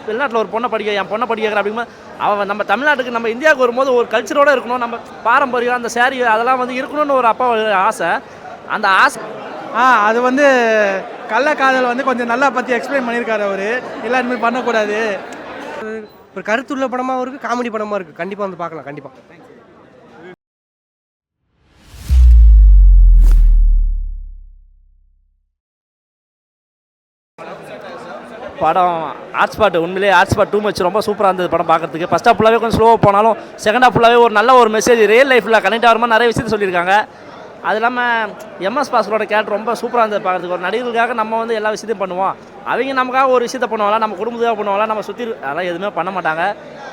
வெளிநாட்டில் ஒரு பொண்ணை படிக்க என் பொண்ணை படிக்கிறேன் அப்படிங்கும்போது அவன் நம்ம தமிழ்நாட்டுக்கு நம்ம இந்தியாவுக்கு வரும்போது ஒரு கல்ச்சரோடு இருக்கணும், நம்ம பாரம்பரியம் அந்த சேரீ அதெல்லாம் வந்து இருக்கணும்னு ஒரு அப்பா ஆசை. அந்த ஆசை அது வந்து கள்ளக்காதல் வந்து கொஞ்சம் நல்லா பற்றி எக்ஸ்பிளைன் பண்ணியிருக்காரு அவர். எல்லாருமே பண்ணக்கூடாது. ஒரு கருத்துள்ள படமாகவும் இருக்குது, காமெடி படமாக இருக்குது. கண்டிப்பாக வந்து பார்க்கலாம். கண்டிப்பாக. படம் ஹாட்ஸ்பாட் உண்மையிலே ஹாட்ஸ்பாட் டூ மச் ரொம்ப சூப்பராக இருந்தது படம் பார்க்குறதுக்கு. ஃபஸ்ட் ஹாஃப் ஃபுல்லாகவே கொஞ்சம் ஸ்லோவாக போனாலும் செகண்ட் ஹாஃப் ஃபுல்லாகவே ஒரு நல்ல ஒரு மெசேஜ் ரியல் லைஃப்பில் கனெக்ட் ஆகிற மாதிரி நிறைய விஷயத்தை சொல்லியிருக்காங்க. அது இல்லாமல் எம்எஸ் பாஸ்கரோட கேரக்டர் ரொம்ப சூப்பராக இருந்தது பார்க்குறதுக்கு. ஒரு நடிகர்களுக்காக நம்ம வந்து எல்லா விஷயத்தையும் பண்ணுவோம், அவங்க நமக்காக ஒரு விஷயத்தை பண்ணுவாங்களா, நம்ம குடும்பத்துக்காக பண்ணுவாங்களா, நம்ம சுற்றி அதெல்லாம் எதுவுமே பண்ண மாட்டாங்க.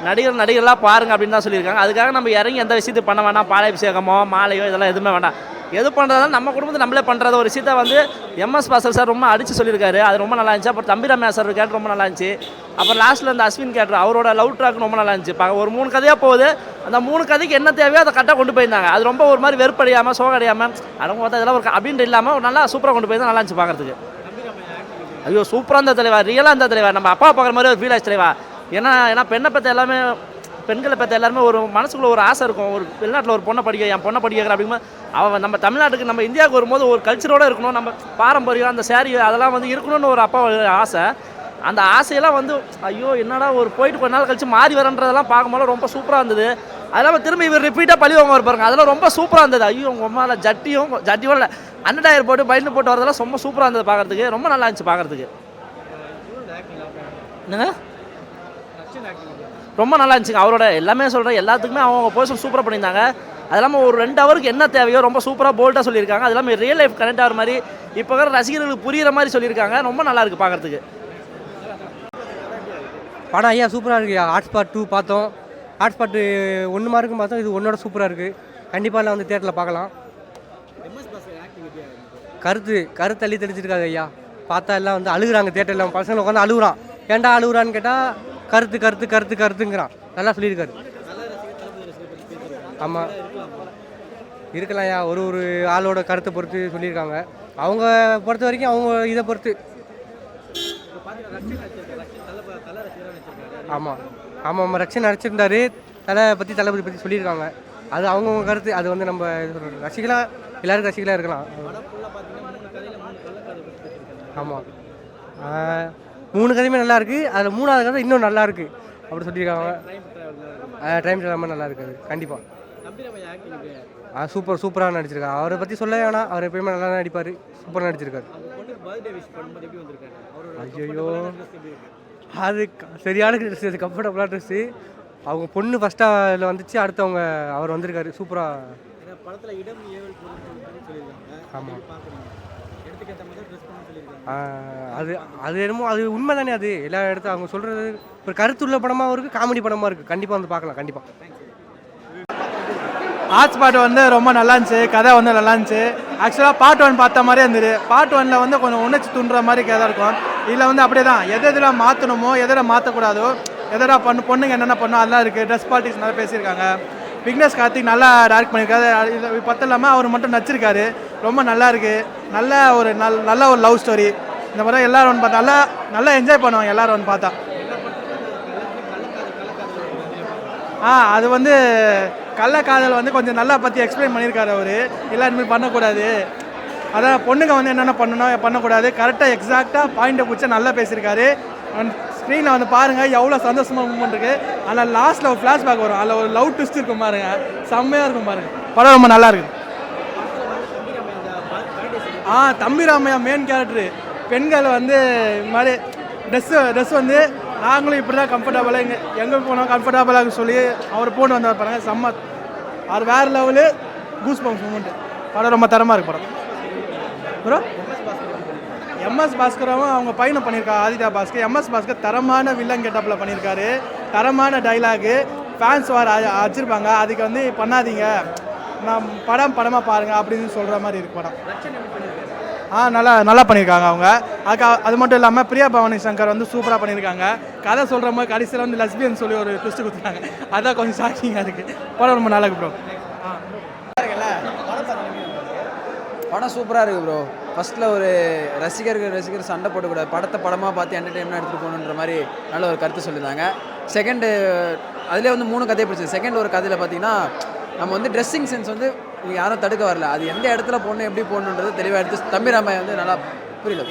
நடிகர்களாக பாருங்கள் அப்படின்னு தான் சொல்லியிருக்காங்க. அதுக்காக நம்ம இறங்கி எந்த விஷயத்தையும் பண்ண வேண்டாம், பாலாபிஷேகமோ மாலையோ இதெல்லாம் எதுவுமே வேண்டாம். எது பண்ணுறதாலும் நம்ம குடும்பத்தை நம்மளே பண்ணுறது ஒரு விஷயத்தை வந்து எம்எஸ் பாஸ்கர் சார் ரொம்ப அடித்து சொல்லியிருக்காரு. அது ரொம்ப நல்லா இருந்துச்சு. அப்புறம் தம்பி ரம்யா சார் கேரக்டர் ரொம்ப நல்லா இருந்துச்சு. அப்புறம் லாஸ்ட்டில் இந்த அஸ்வின் கேரக்டர் அவரோட லவ் ட்ராக் ரொம்ப நல்லா இருந்துச்சு. ஒரு 3 கதையாக போகுது, அந்த 3 கதைக்கு என்ன தேவையோ அதை கரெக்டாக கொண்டு போயிருந்தாங்க. அது ரொம்ப ஒரு மாதிரி வெறுப்படையாமல் சோகடையாமல் அவங்க பார்த்தா இதெல்லாம் ஒரு அப்படின்ட்டு இல்லாமல் ஒரு நல்லா சூப்பராக கொண்டு போயிருந்தா நல்லா இருந்துச்சு பார்க்குறதுக்கு. ஐயோ சூப்பராக இருந்த தலைவா, ரியலாக இருந்த தலைவா, நம்ம அப்பா பார்க்குற மாதிரி ஒரு ஃபீல் ஆச்சு தலைவா. ஏன்னா பெண்ணை பற்றி எல்லாமே பெண்களை பற்றி எல்லாருமே ஒரு மனசுக்குள்ள ஒரு ஆசை இருக்கும், ஒரு வெளிநாட்டில் ஒரு பொண்ணை படிக்க என் பொண்ணை படிக்கிறேன் அப்படிங்கும்போது அவன் நம்ம தமிழ்நாட்டுக்கு நம்ம இந்தியாவுக்கு வரும்போது ஒரு கல்ச்சரோடு இருக்கணும், நம்ம பாரம்பரியம் அந்த சேரீ அதெல்லாம் வந்து இருக்கணும்னு ஒரு அப்பா ஆசை. அந்த ஆசையெல்லாம் வந்து ஐயோ என்னடா ஒரு போயிட்டு கொஞ்ச நாள் கழிச்சு மாறி வரன்றதெல்லாம் பார்க்கும்போது ரொம்ப சூப்பராக இருந்தது. அதெல்லாம் திரும்பி இவர் ரிப்பீட்டாக பழி வாங்க பாருங்க, அதெல்லாம் ரொம்ப சூப்பராக இருந்தது. ஐயோ உங்கள் அம்மாவில் ஜட்டியும் இல்லை அண்டர்டயர் போட்டு பைண்டில் போட்டு வரதெல்லாம் ரொம்ப சூப்பராக இருந்தது பார்க்குறதுக்கு. ரொம்ப நல்லா இருந்துச்சு பார்க்குறதுக்கு. என்னங்க ரொம்ப நல்லா இருந்துச்சுங்க. அவரோட எல்லாமே சொல்கிறேன், எல்லாத்துக்குமே அவங்க பர்சன் சூப்பராக பண்ணியிருந்தாங்க. அது இல்லாமல் ஒரு 2 ஹவருக்கு என்ன தேவையோ ரொம்ப சூப்பராக போல்ட்டாக சொல்லியிருக்காங்க. அது இல்லாமல் ரியல் லைஃப் கனெக்ட் ஆகிற மாதிரி இப்போ இருக்கிற ரசிகர்களுக்கு புரிகிற மாதிரி சொல்லியிருக்காங்க. ரொம்ப நல்லா இருக்குது பார்க்குறதுக்கு. படம் ஐயா சூப்பராக இருக்குது. ஹாட்ஸ்பாட் 2 பார்த்தோம், ஹாட்ஸ்பாட் 1 மார்க்கும் பார்த்தோம். இது 1ஓட சூப்பராக இருக்குது. கண்டிப்பாக எல்லாம் வந்து தியேட்டரில் பார்க்கலாம். கருத்து அள்ளி தெளிச்சிருக்காங்க ஐயா. பார்த்தா எல்லாம் வந்து அழுகுறாங்க தியேட்டரில். பசங்களை உட்காந்து அழுகுறான். ஏன்டா அழுகுறான்னு கேட்டால் கருத்துங்கிறான். நல்லா சொல்லியிருக்காரு. ஆமாம் இருக்கலாம் ஐயா. ஒரு ஆளோட கருத்தை பொறுத்து சொல்லியிருக்காங்க. அவங்க பொறுத்த வரைக்கும் அவங்க இதை பொறுத்து. ஆமாம் ரக்ஷன் நடிச்சிருந்தாரு. தளபதி பற்றி சொல்லியிருக்காங்க. அது அவங்கவுங்க கருத்து. அது வந்து நம்ம ரசிகலாக எல்லாருக்கும் ரசிகலாக இருக்கலாம். ஆமாம் 3 கதையுமே நல்லா இருக்குது. அதில் 3ஆவது கதை இன்னும் நல்லா இருக்குது அப்படி சொல்லியிருக்காங்க. டைம் ட்ராவல் நல்லா இருக்குது. கண்டிப்பாக சூப்பராக நடிச்சிருக்காரு. அவரை பற்றி சொல்ல வேணாம், அவர் எப்பயுமே நல்லா நடிப்பார். சூப்பராக நடிச்சிருக்காரு. ஐயோ அது சரியான ட்ரெஸ்ஸு, அது கம்ஃபர்டபுளான ட்ரெஸ்ஸு. அவங்க பொண்ணு ஃபஸ்ட்டாக வந்துச்சு, அடுத்து அவர் வந்திருக்காரு சூப்பராக. ஆமாம் அது என்னமோ அது உண்மை தானே. அது எல்லா இடத்துல அவங்க சொல்கிறது ஒரு கருத்துள்ள படமாகவும் இருக்குது, காமெடி படமாக இருக்குது. கண்டிப்பாக வந்து பார்க்கலாம். கண்டிப்பாக ஹாட்ஸ்பாட் வந்து ரொம்ப நல்லா இருந்துச்சு. கதை வந்து நல்லா இருந்துச்சு. ஆக்சுவலாக பார்ட் 1 பார்த்த மாதிரியே இருந்தது. பார்ட் 1ல் வந்து கொஞ்சம் உணர்ச்சி தூண்டுற மாதிரி கதை இருக்கும். இதில் வந்து அப்படியே தான் எதில் மாற்றணுமோ எதில் மாற்றக்கூடாதோ எதடா பொண்ணுங்க என்னென்ன பண்ணோம் அதெல்லாம் இருக்குது. ட்ரெஸ் பாலிட்டிக்ஸ் நல்லா பேசியிருக்காங்க. விக்னேஷ் கார்த்திக் நல்லா டைரக்ட் பண்ணியிருக்காரு. இது பத்தம் இல்லாமல் அவர் மட்டும் நடிச்சிருக்காரு. ரொம்ப நல்லா இருக்குது. நல்ல ஒரு லவ் ஸ்டோரி. இந்த மாதிரி எல்லோரும் வந்து பார்த்தா நல்லா என்ஜாய் பண்ணுவாங்க எல்லோரும் வந்து பார்த்தா. அது வந்து கள்ளக்காதல் வந்து கொஞ்சம் நல்லா பற்றி எக்ஸ்பிளைன் பண்ணியிருக்காரு அவர். எல்லாருமே பண்ணக்கூடாது, அதான் பொண்ணுங்க வந்து என்னென்ன பண்ணக்கூடாது கரெக்டாக எக்ஸாக்டாக பாயிண்ட்டை பிடிச்சா நல்லா பேசியிருக்காரு. ஸ்க்ரீனில் வந்து பாருங்கள் எவ்வளோ சந்தோஷமாக மூமெண்ட் இருக்குது. அதில் லாஸ்ட்டில் ஒரு ஃப்ளாஷ்பேக் வரும், அதில் ஒரு லவ் ட்விஸ்ட் இருக்கும் பாருங்கள், செம்மையாக இருக்கும் பாருங்கள். படம் ரொம்ப நல்லா இருக்குது. தம்பி ராமையா மெயின் கேரக்டரு. பெண்கள் வந்து இது மாதிரி ட்ரெஸ் வந்து நாங்களும் இப்படி தான் கம்ஃபர்டபுளாக எங்கே போனோம் கம்ஃபர்டபுளாக சொல்லி அவர் போட்டு வந்தார் பாருங்க. செம்ம அது வேறு லெவலு. Goose bumps moment. படம் ரொம்ப தரமாக இருக்குது படம். ப்ரோ எம்எஸ் பாஸ்கரும் அவங்க பையனை பண்ணியிருக்காங்க, ஆதித்யா பாஸ்கர். எம்எஸ் பாஸ்கர் தரமான வில்லன் கெட்டப்பில் பண்ணியிருக்காரு. தரமான டைலாகு. ஃபேன்ஸ் வச்சிருப்பாங்க, அதுக்கு வந்து பண்ணாதீங்க, நான் படமாக பாருங்கள் அப்படின்னு சொல்கிற மாதிரி இருக்கு படம். நல்லா பண்ணியிருக்காங்க அவங்க. அது மட்டும் இல்லாமல் பிரியா பவானி சங்கர் வந்து சூப்பராக பண்ணியிருக்காங்க. கதை சொல்கிற மாதிரி கடைசியில் வந்து லெஸ்பியன் சொல்லி ஒரு ட்விஸ்ட் கொடுத்துருக்காங்க. அதான் கொஞ்சம் ஷாக்கிங்காக இருக்குது. படம் ரொம்ப நல்லா இருக்கு ப்ரோ. படம் சூப்பராக இருக்குது ப்ரோ. ஃபஸ்ட்டில் ஒரு ரசிகர் சண்டை போடக்கூடாது, படத்தை படமாக பார்த்து என்டர்டெயின்மெண்ட் எடுத்துகிட்டு போகணுன்ற மாதிரி நல்ல ஒரு கருத்து சொல்லியிருந்தாங்க. செகண்டு அதிலே வந்து 3 கதையை பிடிச்சது. செகண்ட் ஒரு கதையில் பார்த்தீங்கன்னா நம்ம வந்து ட்ரெஸ்ஸிங் சென்ஸ் வந்து யாரும் தடுக்க வரல, அது எந்த இடத்துல போடணும் எப்படி போடணுன்றது தெளிவாக எடுத்து தம்பிராமையா வந்து நல்லா புரியல,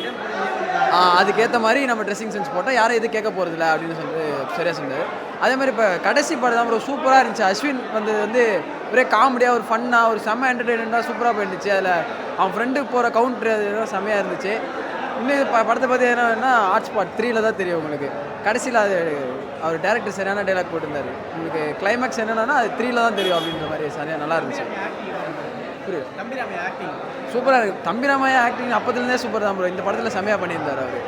அதுக்கேற்ற மாதிரி நம்ம ட்ரெஸ்ஸிங் சென்ஸ் போட்டால் யாரும் எதுவும் கேட்க போகிறதில்ல அப்படின்னு சொல்லிட்டு சரியாக சொன்னார். அதே மாதிரி இப்போ கடைசி படம் தான் ஒரு சூப்பராக இருந்துச்சு. அஸ்வின் வந்து ஒரே காமெடியாக ஒரு ஃபன்னாக ஒரு செம்ம என்டர்டெயின்மெண்ட்டாக சூப்பராக போயிருந்துச்சு. அதில் அவன் ஃப்ரெண்டுக்கு போகிற கவுண்ட்ரு அது செம்மையாக இருந்துச்சு. இன்னும் படத்தை பற்றி என்னன்னா ஹாட்ஸ்பாட் 3ல் தான் தெரியும் உங்களுக்கு. கடைசியில் அது அவர் டேரக்டர் சரியான டைலாக் போட்டிருந்தார். உங்களுக்கு கிளைமேக்ஸ் என்னென்னா அது 3ல் தான் தெரியும் அப்படின்ற மாதிரி சரியாக நல்லா இருந்துச்சு. புரியுது. சூப்பராக இருக்குது. தம்பிராமையா ஆக்டிங் அப்போதுலேருந்தே சூப்பர் தான் ப்ரோ. இந்த படத்தில் செம்மையாக பண்ணியிருந்தார் அவர்.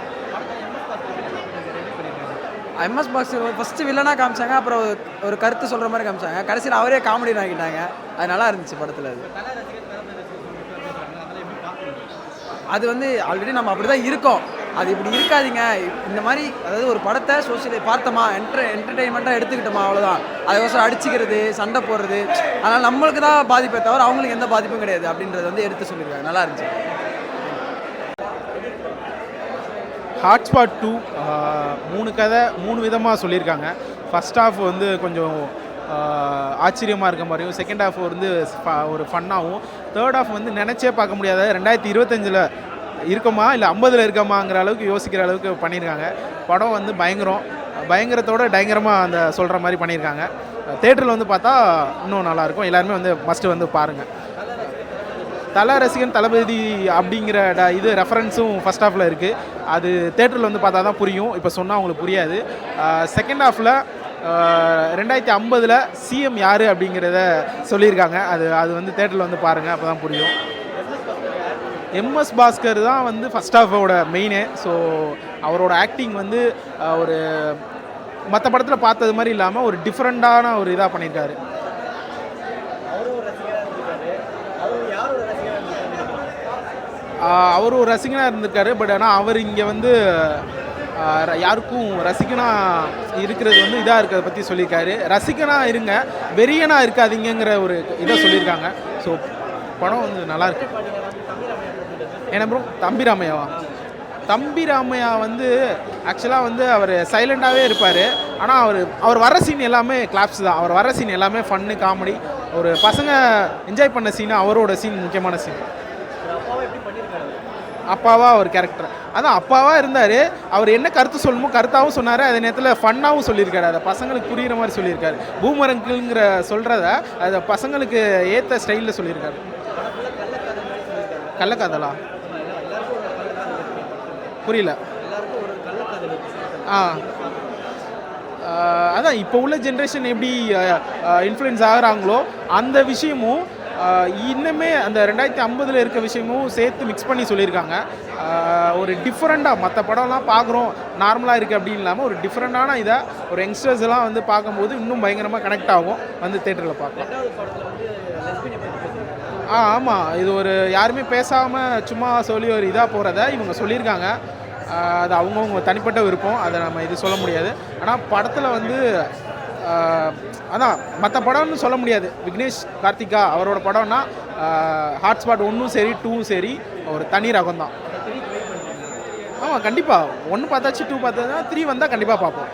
எம்எஸ் பாக்ஸ் ஃபஸ்ட்டு வில்லனாக காமிச்சாங்க, அப்புறம் ஒரு கருத்து சொல்கிற மாதிரி காமிச்சாங்க, கடைசியில் அவரே காமெடி ஆகிட்டாங்க. அது நல்லா இருந்துச்சு படத்தில். அது வந்து ஆல்ரெடி நம்ம அப்படி தான் இருக்கோம், அது இப்படி இருக்காதிங்க. இந்த மாதிரி அதாவது ஒரு படத்தை சோசியலை பார்த்தோமா, என்டர்டெயின்மெண்ட்டாக எடுத்துக்கிட்டோமா, அவ்வளோதான். அதுக்கோசரம் அடிச்சுக்கிறது, சண்டை போடுறது, அதனால் நம்மளுக்கு தான் பாதிப்பை தவிர அவங்களுக்கு எந்த பாதிப்பும் கிடையாது அப்படின்றத வந்து எடுத்து சொல்லியிருக்காங்க. நல்லா இருந்துச்சு. ஹாட்ஸ்பாட் 2 3 கதை 3 விதமாக சொல்லியிருக்காங்க. ஃபஸ்ட் ஹாஃப் வந்து கொஞ்சம் ஆச்சரியமாக இருக்க மாதிரியும், செகண்ட் ஹாஃப் வந்து ஒரு ஃபன்னாகவும், தேர்ட் ஹாஃப் வந்து நினச்சே பார்க்க முடியாத 2025 இருக்கோமா இல்லை 50 இருக்கோமாங்கிற அளவுக்கு யோசிக்கிற அளவுக்கு பண்ணியிருக்காங்க. படம் வந்து பயங்கரத்தோட பயங்கரமாக அந்த சொல்கிற மாதிரி பண்ணியிருக்காங்க. தேட்டரில் வந்து பார்த்தா இன்னும் நல்லாயிருக்கும். எல்லாருமே வந்து மஸ்ட்டு வந்து பாருங்கள். ரசிகன் தளபதி அப்படிங்கிற இது ரெஃபரன்ஸும் ஃபஸ்ட் ஹாஃபில் இருக்குது. அது தேட்டரில் வந்து பார்த்தா தான் புரியும், இப்போ சொன்னால் அவங்களுக்கு புரியாது. செகண்ட் ஹாஃபில் 2050 சிஎம் யார் அப்படிங்கிறத சொல்லியிருக்காங்க. அது வந்து தேட்டரில் வந்து பாருங்கள், அப்போ தான் புரியும். எம்எஸ் பாஸ்கர் தான் வந்து ஃபஸ்ட் ஹாஃபோட மெயினே. ஸோ அவரோட ஆக்டிங் வந்து ஒரு மற்ற படத்தில் பார்த்தது மாதிரி இல்லாமல் ஒரு டிஃப்ரெண்ட்டான ஒரு இதாக பண்ணியிருக்காரு. அவர் ஒரு ரசிகனாக இருந்திருக்காரு. பட் ஆனால் அவர் இங்கே வந்து யாருக்கும் ரசிகனாக இருக்கிறது வந்து இதாக இருக்கிறத பற்றி சொல்லியிருக்காரு. ரசிகனாக இருங்க, வெறியனாக இருக்காதீங்கிற ஒரு இதை சொல்லியிருக்காங்க. ஸோ படம் வந்து நல்லாயிருக்கு. என்ன ப்ரோ? தம்பிராமையா வந்து ஆக்சுவலாக வந்து அவர் சைலண்டாகவே இருப்பார். ஆனால் அவர் வர சீன் எல்லாமே கிளாப்ஸ் தான். அவர் வர சீன் எல்லாமே ஃபன்னு, காமெடி, ஒரு பசங்க என்ஜாய் பண்ண சீன் அவரோட சீன், முக்கியமான சீன். அப்பாவா ஒரு கேரக்டர், அதான் அப்பாவாக இருந்தார். அவர் என்ன கருத்து சொல்லணுமோ கருத்தாகவும் சொன்னார், அதே நேரத்தில் ஃபன்னாகவும் சொல்லியிருக்காரு. அதை பசங்களுக்கு புரிகிற மாதிரி சொல்லியிருக்காரு. பூமரங்கிள்ங்கிற சொல்கிறத அதை பசங்களுக்கு ஏற்ற ஸ்டைலில் சொல்லியிருக்காரு. கள்ளக்காதலா புரியல. அதான் இப்போ உள்ள ஜென்ரேஷன் எப்படி இன்ஃப்ளூயன்ஸ் ஆகிறாங்களோ அந்த விஷயமும் இன்னுமே அந்த 2050 இருக்க விஷயமும் சேர்த்து மிக்ஸ் பண்ணி சொல்லியிருக்காங்க. ஒரு டிஃப்ரெண்ட்டாக மற்ற படம்லாம் பார்க்குறோம் நார்மலாக இருக்குது அப்படின்னு இல்லாமல் ஒரு டிஃப்ரெண்ட்டான இதை ஒரு யங்ஸ்டர்ஸ் எல்லாம் வந்து பார்க்கும்போது இன்னும் பயங்கரமாக கனெக்ட் ஆகும். வந்து தேட்டரில் பார்க்கலாம். ஆமாம், இது ஒரு யாருமே பேசாமல் சும்மா சொல்லி ஒரு இதாக போகிறத இவங்க சொல்லியிருக்காங்க. அது அவங்கவுங்க தனிப்பட்ட விருப்பம், அதை நம்ம இது சொல்ல முடியாது. ஆனால் படத்தில் வந்து அதான் மற்ற படம்னு சொல்ல முடியாது. விக்னேஷ் கார்த்திகா அவரோட படம்னா ஹாட்ஸ்பாட் 1ம் சரி 2ம் சரி ஒரு தனி ரகம் தான். ஆமாம், கண்டிப்பாக 1 பார்த்தாச்சு, 2 பார்த்தா 3 வந்தால் கண்டிப்பாக பார்ப்போம்.